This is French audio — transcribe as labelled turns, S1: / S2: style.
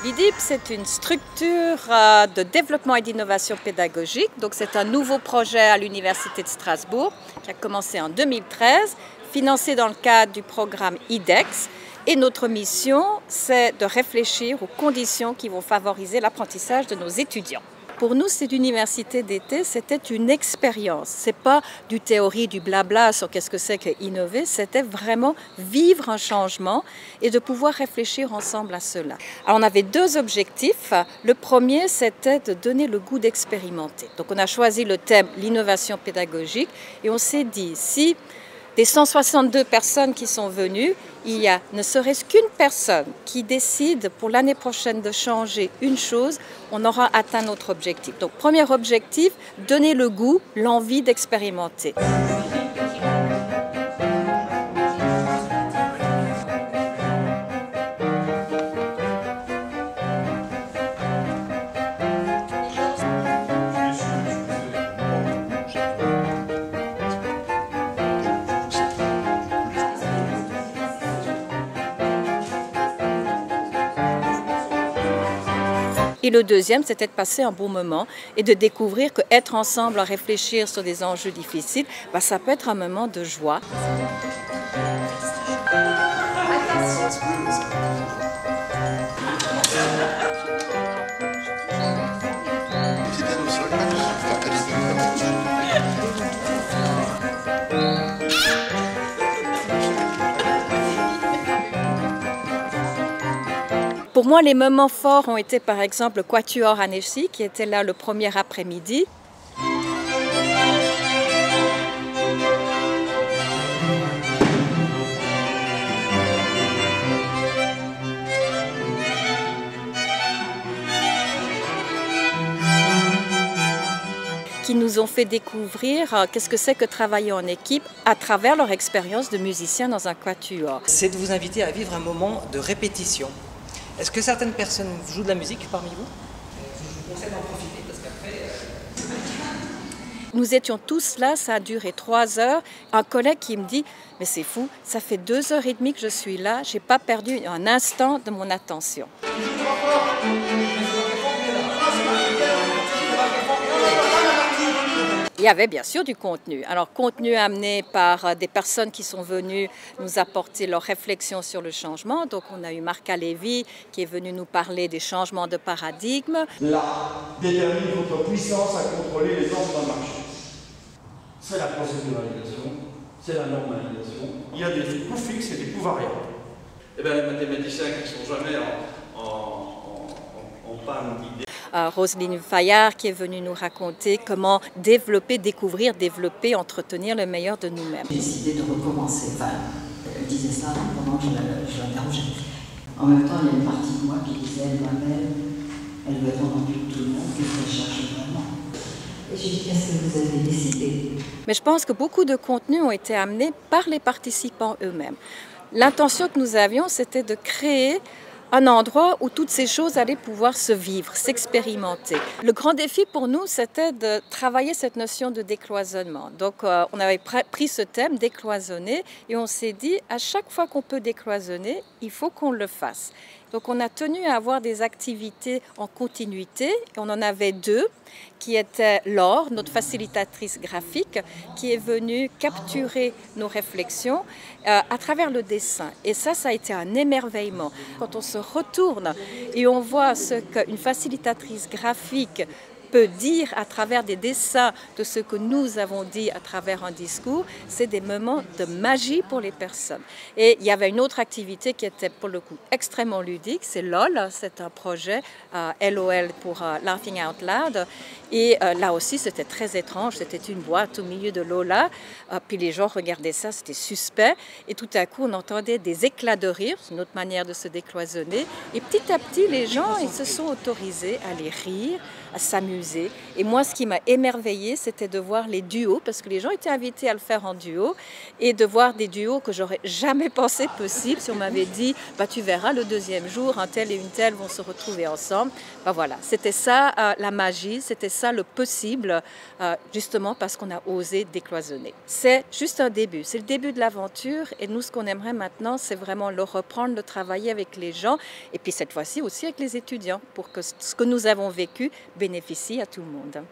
S1: l'IDIP, c'est une structure de développement et d'innovation pédagogique. Donc, c'est un nouveau projet à l'Université de Strasbourg qui a commencé en 2013, financé dans le cadre du programme IDEX. Et notre mission, c'est de réfléchir aux conditions qui vont favoriser l'apprentissage de nos étudiants. Pour nous, cette université d'été, c'était une expérience. Ce n'est pas du théorie, du blabla sur qu'est-ce que c'est qu'innover, c'était vraiment vivre un changement et de pouvoir réfléchir ensemble à cela. Alors, on avait deux objectifs. Le premier, c'était de donner le goût d'expérimenter. Donc, on a choisi le thème l'innovation pédagogique et on s'est dit, si des 162 personnes qui sont venues, il y a ne serait-ce qu'une personne qui décide pour l'année prochaine de changer une chose, on aura atteint notre objectif. Donc, premier objectif, donner le goût, l'envie d'expérimenter. Et le deuxième, c'était de passer un bon moment et de découvrir qu'être ensemble à réfléchir sur des enjeux difficiles, ça peut être un moment de joie. Pour moi, les moments forts ont été par exemple le Quatuor Annecy qui était là le premier après-midi. Qui nous ont fait découvrir qu'est-ce que c'est que travailler en équipe à travers leur expérience de musicien dans un quatuor.
S2: C'est de vous inviter à vivre un moment de répétition. Est-ce que certaines personnes jouent de la musique parmi vous? Je vous conseille d'en profiter parce qu'après...
S1: Nous étions tous là, ça a duré 3 heures. Un collègue qui me dit « Mais c'est fou, ça fait 2h30 que je suis là, je n'ai pas perdu un instant de mon attention. » Il y avait bien sûr du contenu. Alors, contenu amené par des personnes qui sont venues nous apporter leur réflexion sur le changement. Donc, on a eu Marc Alévi qui est venu nous parler des changements de paradigme.
S3: Là détermine votre puissance à contrôler les ordres d'un marché. C'est la procéduralisation, c'est la normalisation. Il y a des coûts fixes et des coûts variables.
S4: Eh bien, les mathématiciens qui ne sont jamais en panne d'idées.
S1: Roselyne Fayard qui est venue nous raconter comment développer, découvrir, développer, entretenir le meilleur de nous-mêmes.
S5: J'ai décidé de recommencer. Enfin, elle disait ça pendant que je l'interrogeais. En même temps, il y a une partie de moi qui disait, elle doit être entendue de tout le monde, qu'est-ce qu'elle cherche vraiment. Et j'ai dit, qu'est-ce que vous avez décidé?
S1: Mais je pense que beaucoup de contenus ont été amenés par les participants eux-mêmes. L'intention que nous avions, c'était de créer un endroit où toutes ces choses allaient pouvoir se vivre, s'expérimenter. Le grand défi pour nous, c'était de travailler cette notion de décloisonnement. Donc, on avait pris ce thème, décloisonner, et on s'est dit, à chaque fois qu'on peut décloisonner, il faut qu'on le fasse. Donc, on a tenu à avoir des activités en continuité, et on en avait 2, qui étaient Laure, notre facilitatrice graphique, qui est venue capturer nos réflexions à travers le dessin. Et ça a été un émerveillement. Quand on se retourne et on voit ce qu'une facilitatrice graphique peut dire à travers des dessins de ce que nous avons dit à travers un discours, c'est des moments de magie pour les personnes. Et il y avait une autre activité qui était pour le coup extrêmement ludique, c'est LOL, c'est un projet LOL pour Laughing Out Loud. Et là aussi, c'était très étrange, c'était une boîte au milieu de Lola, puis les gens regardaient ça, c'était suspect, et tout à coup, on entendait des éclats de rire, c'est une autre manière de se décloisonner, et petit à petit, les gens ils se sont autorisés à les rire, à s'amuser. Et moi, ce qui m'a émerveillée, c'était de voir les duos, parce que les gens étaient invités à le faire en duo, et de voir des duos que j'aurais jamais pensé possible. Si on m'avait dit, bah, tu verras, le deuxième jour, un tel et une telle vont se retrouver ensemble. Ben voilà, c'était ça la magie, c'était ça le possible, justement parce qu'on a osé décloisonner. C'est juste un début, c'est le début de l'aventure, et nous, ce qu'on aimerait maintenant, c'est vraiment le reprendre, le travailler avec les gens, et puis cette fois-ci aussi avec les étudiants, pour que ce que nous avons vécu bénéficie à tout le monde.